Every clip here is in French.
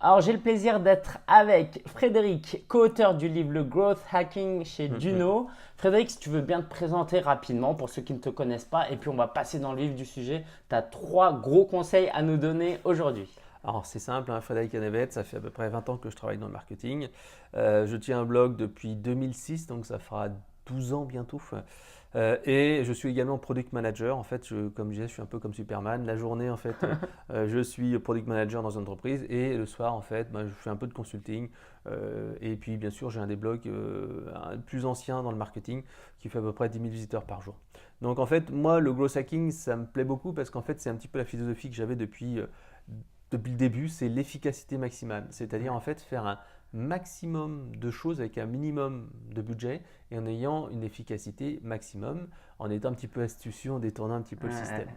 Alors, j'ai le plaisir d'être avec Frédéric, co-auteur du livre Le Growth Hacking chez Duno. Frédéric, si tu veux bien te présenter rapidement pour ceux qui ne te connaissent pas, et puis on va passer dans le vif du sujet. Tu as trois gros conseils à nous donner aujourd'hui. Alors c'est simple, hein, Frédéric Cannavette, ça fait à peu près 20 ans que je travaille dans le marketing. Je tiens un blog depuis 2006, donc ça fera 12 ans bientôt. Et je suis également product manager. En fait, comme je disais, je suis un peu comme Superman. La journée, en fait, je suis product manager dans une entreprise et le soir, en fait, je fais un peu de consulting. Et puis, bien sûr, j'ai un des blogs plus anciens dans le marketing qui fait à peu près 10 000 visiteurs par jour. Donc, en fait, moi, le growth hacking, ça me plaît beaucoup parce qu'en fait, c'est un petit peu la philosophie que j'avais depuis le début, c'est l'efficacité maximale. C'est-à-dire en fait faire un maximum de choses avec un minimum de budget et en ayant une efficacité maximum, en étant un petit peu astucieux, en détournant un petit peu le système.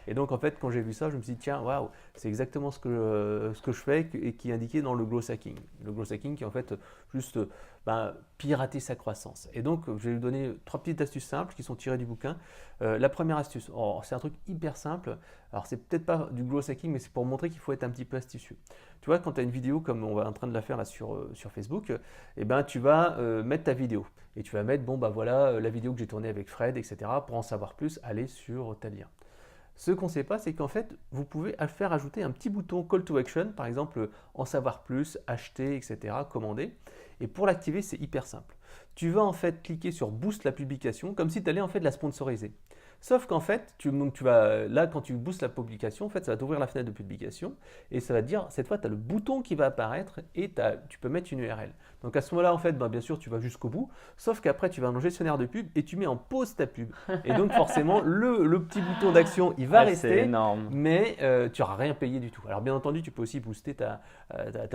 Et donc en fait, quand j'ai vu ça, je me suis dit, tiens, waouh, c'est exactement ce que je fais et qui est indiqué dans le growth hacking. Le growth hacking qui est en fait juste pirater sa croissance. Et donc, je vais vous donner trois petites astuces simples qui sont tirées du bouquin. La première astuce, c'est un truc hyper simple. Alors, c'est peut-être pas du growth hacking, mais c'est pour montrer qu'il faut être un petit peu astucieux. Tu vois, quand tu as une vidéo comme on va en train de la faire là sur Facebook, eh ben, tu vas mettre ta vidéo. Et tu vas mettre, bon, bah voilà, la vidéo que j'ai tournée avec Fred, etc. Pour en savoir plus, allez sur tel lien. Ce qu'on ne sait pas, c'est qu'en fait, vous pouvez faire ajouter un petit bouton Call to Action, par exemple, en savoir plus, acheter, etc., commander. Et pour l'activer, c'est hyper simple. Tu vas en fait cliquer sur Boost la publication, comme si tu allais en fait la sponsoriser. Sauf qu'en fait, là, quand tu boostes la publication, en fait, ça va t'ouvrir la fenêtre de publication et ça va te dire, cette fois, tu as le bouton qui va apparaître et tu peux mettre une URL. Donc à ce moment-là, en fait, bien sûr, tu vas jusqu'au bout, sauf qu'après, tu vas dans le gestionnaire de pub et tu mets en pause ta pub. Et donc forcément, le petit bouton d'action, il va C'est rester, énorme. mais tu n'auras rien payé du tout. Alors bien entendu, tu peux aussi booster ta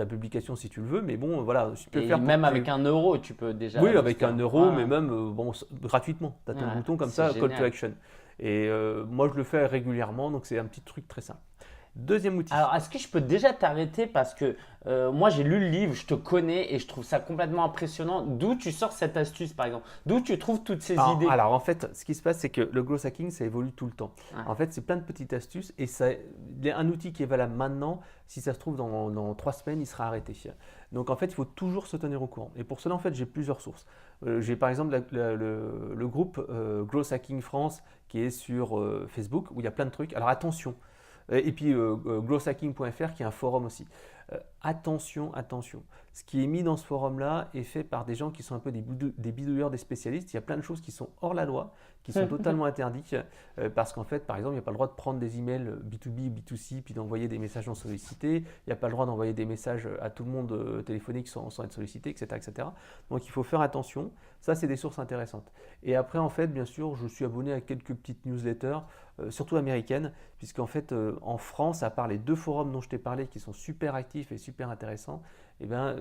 publication si tu le veux, mais bon, voilà, tu peux Et faire pour même que avec 1 euro, tu peux déjà oui, avec booster. 1 euro, mais même bon, gratuitement. Tu as ton bouton comme C'est ça, Call to génial. Action. Et moi, je le fais régulièrement, donc c'est un petit truc très simple. Deuxième outil. Alors, est-ce que je peux déjà t'arrêter parce que moi j'ai lu le livre, je te connais et je trouve ça complètement impressionnant. D'où tu sors cette astuce par exemple? D'où tu trouves toutes ces idées? Alors, en fait, ce qui se passe, c'est que le growth hacking, ça évolue tout le temps. Ouais. En fait, c'est plein de petites astuces et il y a un outil qui est valable maintenant. Si ça se trouve, dans 3 semaines, il sera arrêté. Donc, en fait, il faut toujours se tenir au courant. Et pour cela, en fait, j'ai plusieurs sources. J'ai par exemple le groupe Growth Hacking France qui est sur Facebook où il y a plein de trucs. Alors, attention. Et puis growthhacking.fr qui est un forum aussi. Attention, attention. Ce qui est mis dans ce forum-là est fait par des gens qui sont un peu des bidouilleurs, des spécialistes. Il y a plein de choses qui sont hors la loi, qui sont totalement interdites parce qu'en fait, par exemple, il n'y a pas le droit de prendre des emails B2B ou B2C puis d'envoyer des messages non sollicités. Il n'y a pas le droit d'envoyer des messages à tout le monde téléphonique sans être sollicité, etc., etc. Donc il faut faire attention. Ça, c'est des sources intéressantes. Et après, en fait, bien sûr, je suis abonné à quelques petites newsletters, surtout américaines, puisqu'en fait, en France, à part les deux forums dont je t'ai parlé qui sont super actifs et super intéressants, eh ben,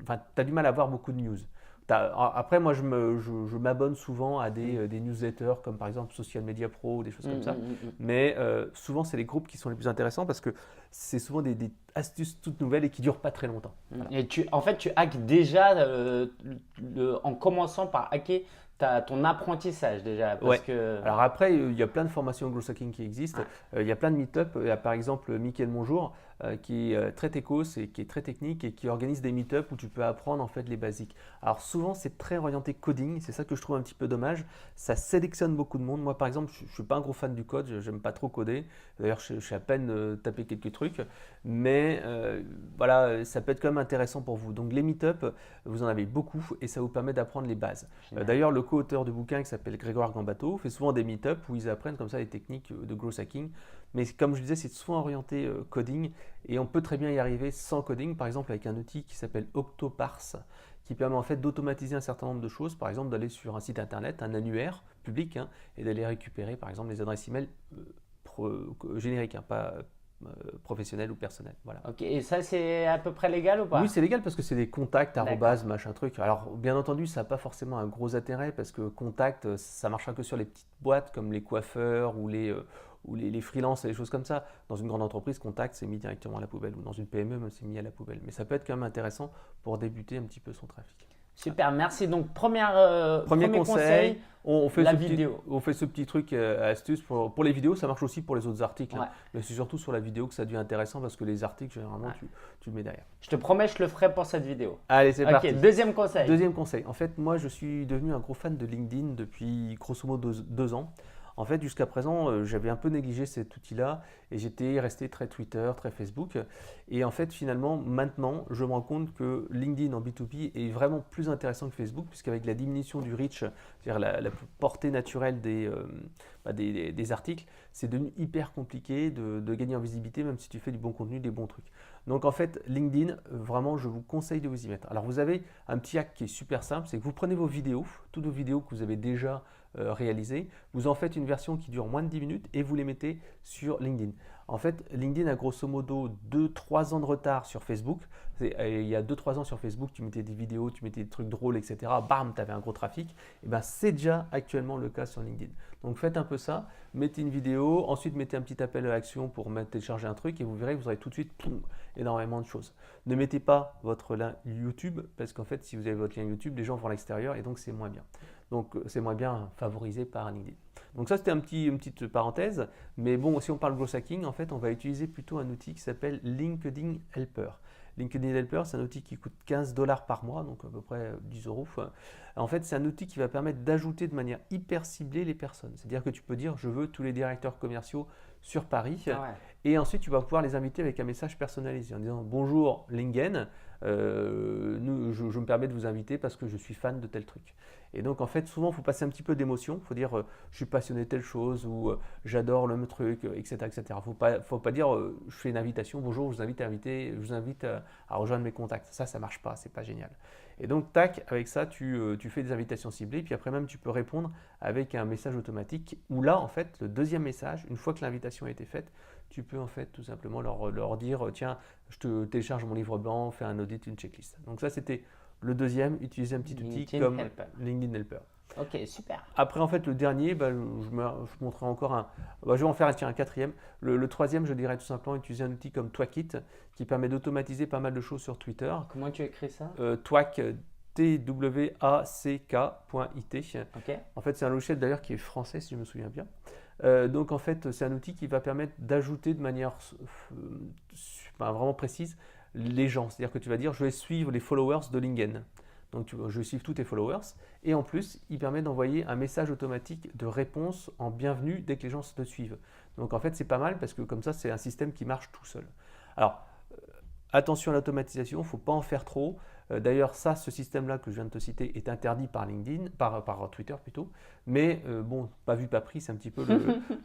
as du mal à avoir beaucoup de news. Après, moi, je m'abonne souvent à des newsletters comme par exemple Social Media Pro ou des choses comme ça. Mais souvent, c'est les groupes qui sont les plus intéressants parce que c'est souvent des astuces toutes nouvelles et qui ne durent pas très longtemps. Voilà. Et en fait, tu hackes déjà en commençant par hacker ton apprentissage déjà. Parce Ouais. que. Alors après, il y a plein de formations growth hacking qui existent. Il y a plein de meet-up. Il y a par exemple Mickaël Monjour qui est très techos et qui est très technique et qui organise des meet-up où tu peux apprendre en fait les basiques. Alors souvent, c'est très orienté coding. C'est ça que je trouve un petit peu dommage. Ça sélectionne beaucoup de monde. Moi, par exemple, je ne suis pas un gros fan du code. J'aime pas trop coder. D'ailleurs, je sais à peine taper quelques trucs. Mais voilà, ça peut être quand même intéressant pour vous. Donc les meet-up, vous en avez beaucoup et ça vous permet d'apprendre les bases. D'ailleurs, le co-auteur du bouquin qui s'appelle Grégoire Gambato fait souvent des meet-up où ils apprennent comme ça les techniques de growth hacking. Mais comme je disais, c'est souvent orienté coding et on peut très bien y arriver sans coding, par exemple avec un outil qui s'appelle Octoparse qui permet en fait d'automatiser un certain nombre de choses, par exemple d'aller sur un site internet, un annuaire public et d'aller récupérer par exemple les adresses email génériques, pas professionnelles ou personnelles. Voilà. Ok, et ça, c'est à peu près légal ou Oui, pas? c'est légal parce que c'est des contacts, D'accord. arrobase, machin truc. Alors, bien entendu, ça n'a pas forcément un gros intérêt parce que contact, ça marchera que sur les petites boîtes comme les coiffeurs ou les freelances et les choses comme ça. Dans une grande entreprise, contact, c'est mis directement à la poubelle ou dans une PME, c'est mis à la poubelle. Mais ça peut être quand même intéressant pour débuter un petit peu son trafic. Super, merci. Donc, Premier premier conseil, on fait la ce petit, vidéo. on fait ce petit truc astuce pour les vidéos. Ça marche aussi pour les autres articles, hein. Ouais. Mais c'est surtout sur la vidéo que ça devient intéressant parce que les articles, généralement, Ouais. tu le mets derrière. Je te promets, je le ferai pour cette vidéo. Allez, c'est Ok, parti. deuxième conseil. Deuxième conseil. En fait, moi, je suis devenu un gros fan de LinkedIn depuis grosso modo 2 ans. En fait, jusqu'à présent, j'avais un peu négligé cet outil-là et j'étais resté très Twitter, très Facebook. Et en fait, finalement, maintenant, je me rends compte que LinkedIn en B2B est vraiment plus intéressant que Facebook, puisqu'avec la diminution du reach, c'est-à-dire la portée naturelle des articles, c'est devenu hyper compliqué de gagner en visibilité, même si tu fais du bon contenu, des bons trucs. Donc en fait, LinkedIn, vraiment, je vous conseille de vous y mettre. Alors vous avez un petit hack qui est super simple, c'est que vous prenez vos vidéos, toutes vos vidéos que vous avez déjà réalisées, vous en faites une version qui dure moins de 10 minutes et vous les mettez sur LinkedIn. En fait, LinkedIn a grosso modo 2-3 ans de retard sur Facebook. Il y a 2-3 ans sur Facebook, tu mettais des vidéos, tu mettais des trucs drôles, etc. Bam, tu avais un gros trafic. Et ben, c'est déjà actuellement le cas sur LinkedIn. Donc faites un peu ça, mettez une vidéo, ensuite mettez un petit appel à l'action pour télécharger un truc et vous verrez que vous aurez tout de suite énormément de choses. Ne mettez pas votre lien YouTube parce qu'en fait, si vous avez votre lien YouTube, les gens vont à l'extérieur et donc c'est moins bien. Donc c'est moins bien favorisé par LinkedIn. Donc ça, c'était une petite parenthèse. Mais bon, si on parle growth hacking, en fait, on va utiliser plutôt un outil qui s'appelle LinkedIn Helper. LinkedIn Helper, c'est un outil qui coûte 15 $ par mois, donc à peu près 10 euros. En fait, c'est un outil qui va permettre d'ajouter de manière hyper ciblée les personnes. C'est-à-dire que tu peux dire, je veux tous les directeurs commerciaux sur Paris. Ah ouais. Et ensuite, tu vas pouvoir les inviter avec un message personnalisé en disant, bonjour Lingen, je me permets de vous inviter parce que je suis fan de tel truc. Et donc, en fait, souvent, il faut passer un petit peu d'émotion. Il faut dire, je suis passionné de telle chose ou j'adore le même truc, etc. etc. Il ne faut pas dire, je fais une invitation, bonjour, je vous invite à rejoindre mes contacts. Ça marche pas, c'est pas génial. Et donc, tac, avec ça, tu fais des invitations ciblées. Puis après, même, tu peux répondre avec un message automatique où là, en fait, le deuxième message, une fois que l'invitation a été faite, tu peux en fait tout simplement leur dire, tiens, je te télécharge mon livre blanc, fais un audit, une checklist. Donc ça, c'était le deuxième, utiliser un petit outil LinkedIn comme Helper. LinkedIn Helper. Ok, super. Après, en fait, le dernier, je montrerai encore je vais en faire un quatrième. Le troisième, je dirais tout simplement utiliser un outil comme Twakit qui permet d'automatiser pas mal de choses sur Twitter. Comment tu écris ça? Twak, Twack.it. Ok. En fait, c'est un logiciel d'ailleurs qui est français, si je me souviens bien. Donc, en fait, c'est un outil qui va permettre d'ajouter de manière vraiment précise les gens. C'est-à-dire que tu vas dire, je vais suivre les followers de LinkedIn. Donc, je vais suivre tous tes followers. Et en plus, il permet d'envoyer un message automatique de réponse en bienvenue dès que les gens te suivent. Donc, en fait, c'est pas mal parce que comme ça, c'est un système qui marche tout seul. Alors, attention à l'automatisation, il ne faut pas en faire trop. D'ailleurs, ce système-là que je viens de te citer est interdit par LinkedIn, par Twitter plutôt. Mais bon, pas vu, pas pris, c'est un petit peu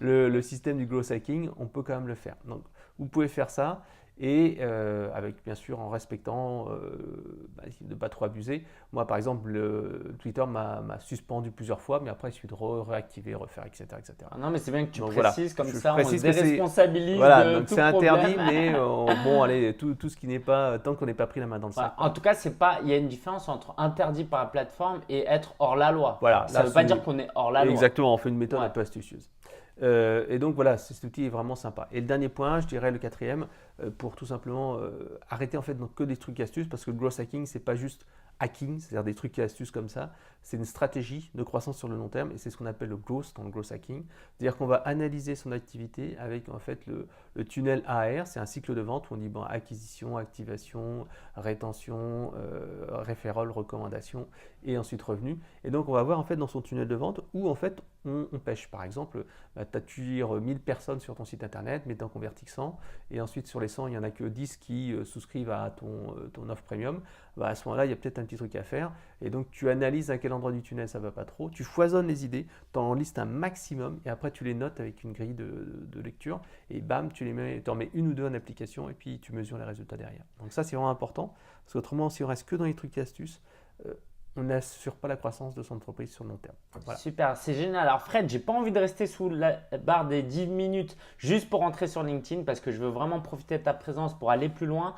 le système du growth hacking. On peut quand même le faire. Donc, vous pouvez faire ça et avec bien sûr en respectant de ne pas trop abuser. Moi, par exemple, Twitter m'a suspendu plusieurs fois, mais après, il suffit de réactiver, refaire, etc. etc. Ah non, mais c'est bien que tu Donc, précises, voilà. comme Je ça, on se précise que c'est- déresponsabilise Voilà, de donc tout c'est interdit, problème. mais bon, allez, tout ce qui n'est pas, tant qu'on n'est pas pris la main dans le Voilà. sac. En tout cas, c'est pas, il y a une différence entre interdit par la plateforme et être hors la loi. Voilà, Ça là, ne veut pas c'est- dire qu'on est hors la loi. Exactement, on fait une méthode Ouais. un peu astucieuse. Et donc voilà, cet outil est vraiment sympa. Et le dernier point, je dirais le quatrième, pour tout simplement arrêter en fait donc, que des trucs et astuces, parce que le growth hacking, c'est pas juste hacking, c'est-à-dire des trucs et astuces comme ça, c'est une stratégie de croissance sur le long terme et c'est ce qu'on appelle le growth dans le growth hacking. C'est-à-dire qu'on va analyser son activité avec en fait le tunnel AR, c'est un cycle de vente où on dit bon, acquisition, activation, rétention, referral, recommandation et ensuite revenu. Et donc on va voir en fait dans son tunnel de vente où en fait on pêche. Par exemple, tu attires 1000 personnes sur ton site internet, mais tu en convertis que 100 et ensuite sur les 100, il n'y en a que 10 qui souscrivent à ton offre premium. À ce moment-là, il y a peut-être un petit truc à faire. Et donc, tu analyses à quel endroit du tunnel ça ne va pas trop. Tu foisonnes les idées, tu en listes un maximum et après, tu les notes avec une grille de lecture. Et bam, tu en mets une ou deux en application et puis tu mesures les résultats derrière. Donc ça, c'est vraiment important. Parce qu'autrement, si on reste que dans les trucs et astuces, on n'assure pas la croissance de son entreprise sur le long terme. Voilà. Super, c'est génial. Alors Fred, j'ai pas envie de rester sous la barre des 10 minutes juste pour rentrer sur LinkedIn parce que je veux vraiment profiter de ta présence pour aller plus loin.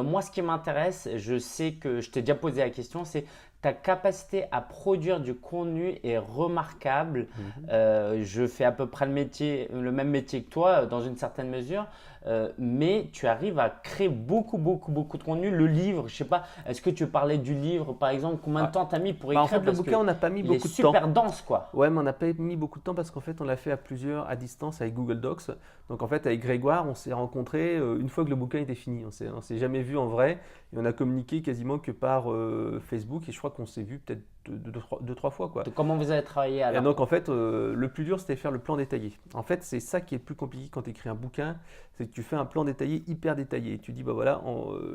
Moi, ce qui m'intéresse, je sais que je t'ai déjà posé la question, c'est ta capacité à produire du contenu est remarquable. Je fais à peu près le même métier que toi dans une certaine mesure, mais tu arrives à créer beaucoup de contenu. Le livre, je sais pas, est-ce que tu parlais du livre par exemple? Combien de temps tu as mis pour écrire? En fait, le bouquin, on n'a pas mis beaucoup de temps. Il est super dense, quoi. Ouais, mais on n'a pas mis beaucoup de temps parce qu'en fait, on l'a fait à plusieurs, à distance avec Google Docs. Donc en fait, avec Grégoire, on s'est rencontrés une fois que le bouquin était fini. On s'est jamais vu en vrai et on a communiqué quasiment que par Facebook et je crois qu'on s'est vu peut-être deux, trois fois, quoi. Donc, comment vous avez travaillé Et alors? donc en fait, le plus dur, c'était faire le plan détaillé. En fait, c'est ça qui est le plus compliqué quand tu écris un bouquin, c'est que tu fais un plan détaillé, hyper détaillé. Tu dis, bah voilà,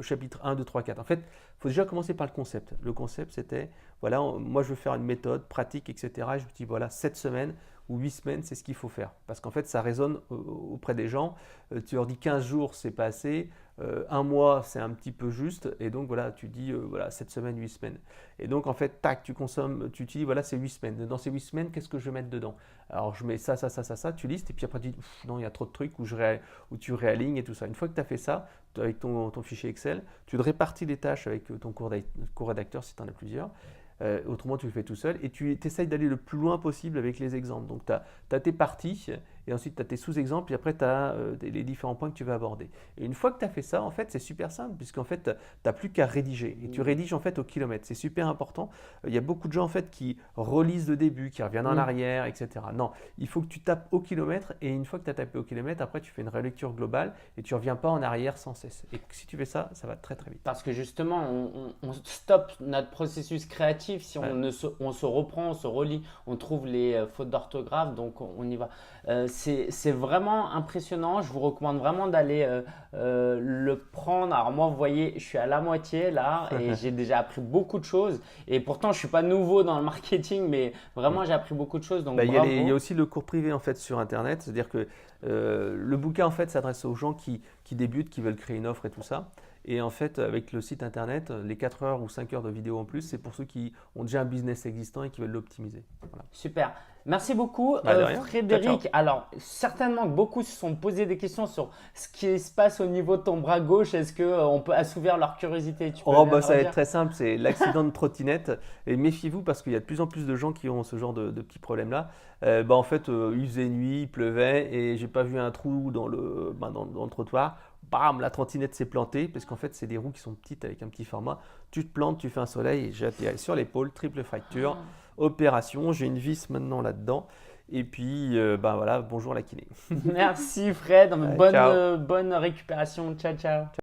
chapitre 1, 2, 3, 4. En fait, il faut déjà commencer par le concept. Le concept, c'était, voilà, moi je veux faire une méthode pratique, etc. Et je me dis, voilà, 7 semaines ou 8 semaines, c'est ce qu'il faut faire. Parce qu'en fait, ça résonne auprès des gens. Tu leur dis 15 jours, c'est pas assez. Un mois, c'est un petit peu juste. Et donc, voilà, tu dis, voilà, 7 semaines, 8 semaines. Et donc, en fait, tac, tu dis, voilà, c'est 8 semaines. Dans ces 8 semaines, qu'est-ce que je vais mettre dedans? Alors, je mets ça, tu listes. Et puis après, tu dis, non, il y a trop de trucs où tu réalignes et tout ça. Une fois que tu as fait ça, avec ton fichier Excel, tu te répartis les tâches avec ton co-rédacteur si tu en as plusieurs. Autrement, tu le fais tout seul et tu essayes d'aller le plus loin possible avec les exemples. Donc, tu as tes parties et ensuite tu as tes sous-exemples et après tu as les différents points que tu vas aborder. Et une fois que tu as fait ça, en fait, c'est super simple puisqu'en fait, tu n'as plus qu'à rédiger et tu rédiges en fait au kilomètre. C'est super important. Il y a beaucoup de gens en fait qui relisent le début, qui reviennent en arrière, etc. Non, il faut que tu tapes au kilomètre et une fois que tu as tapé au kilomètre, après tu fais une relecture globale et tu ne reviens pas en arrière sans cesse. Et si tu fais ça, ça va très très vite. Parce que justement, on stoppe notre processus créatif si on se reprend, on se relit, on trouve les fautes d'orthographe, donc on y va. C'est vraiment impressionnant. Je vous recommande vraiment d'aller le prendre. Alors moi, vous voyez, je suis à la moitié là et j'ai déjà appris beaucoup de choses. Et pourtant, je ne suis pas nouveau dans le marketing, mais vraiment, j'ai appris beaucoup de choses. Donc, il bravo. y a aussi le cours privé en fait sur Internet. C'est-à-dire que le bouquin en fait s'adresse aux gens qui débutent, qui veulent créer une offre et tout ça. Et en fait, avec le site internet, les 4 heures ou 5 heures de vidéo en plus, c'est pour ceux qui ont déjà un business existant et qui veulent l'optimiser. Voilà. Super. Merci beaucoup, De rien. Frédéric. Ciao, ciao. Alors, certainement que beaucoup se sont posé des questions sur ce qui se passe au niveau de ton bras gauche. Est-ce qu'on peut assouvir leur curiosité? Tu peux Ça va redire? être très simple, c'est l'accident de trottinette. Et méfiez-vous parce qu'il y a de plus en plus de gens qui ont ce genre de petits problèmes-là. En fait, il faisait nuit, il pleuvait et j'ai pas vu un trou dans le trottoir. Bam, la trottinette s'est plantée parce qu'en fait, c'est des roues qui sont petites avec un petit format. Tu te plantes, tu fais un soleil et j'ai atterri sur l'épaule, triple fracture, opération. J'ai une vis maintenant là-dedans. Et puis, voilà, bonjour la kiné. Merci Fred, Ciao. bonne récupération. Ciao, ciao.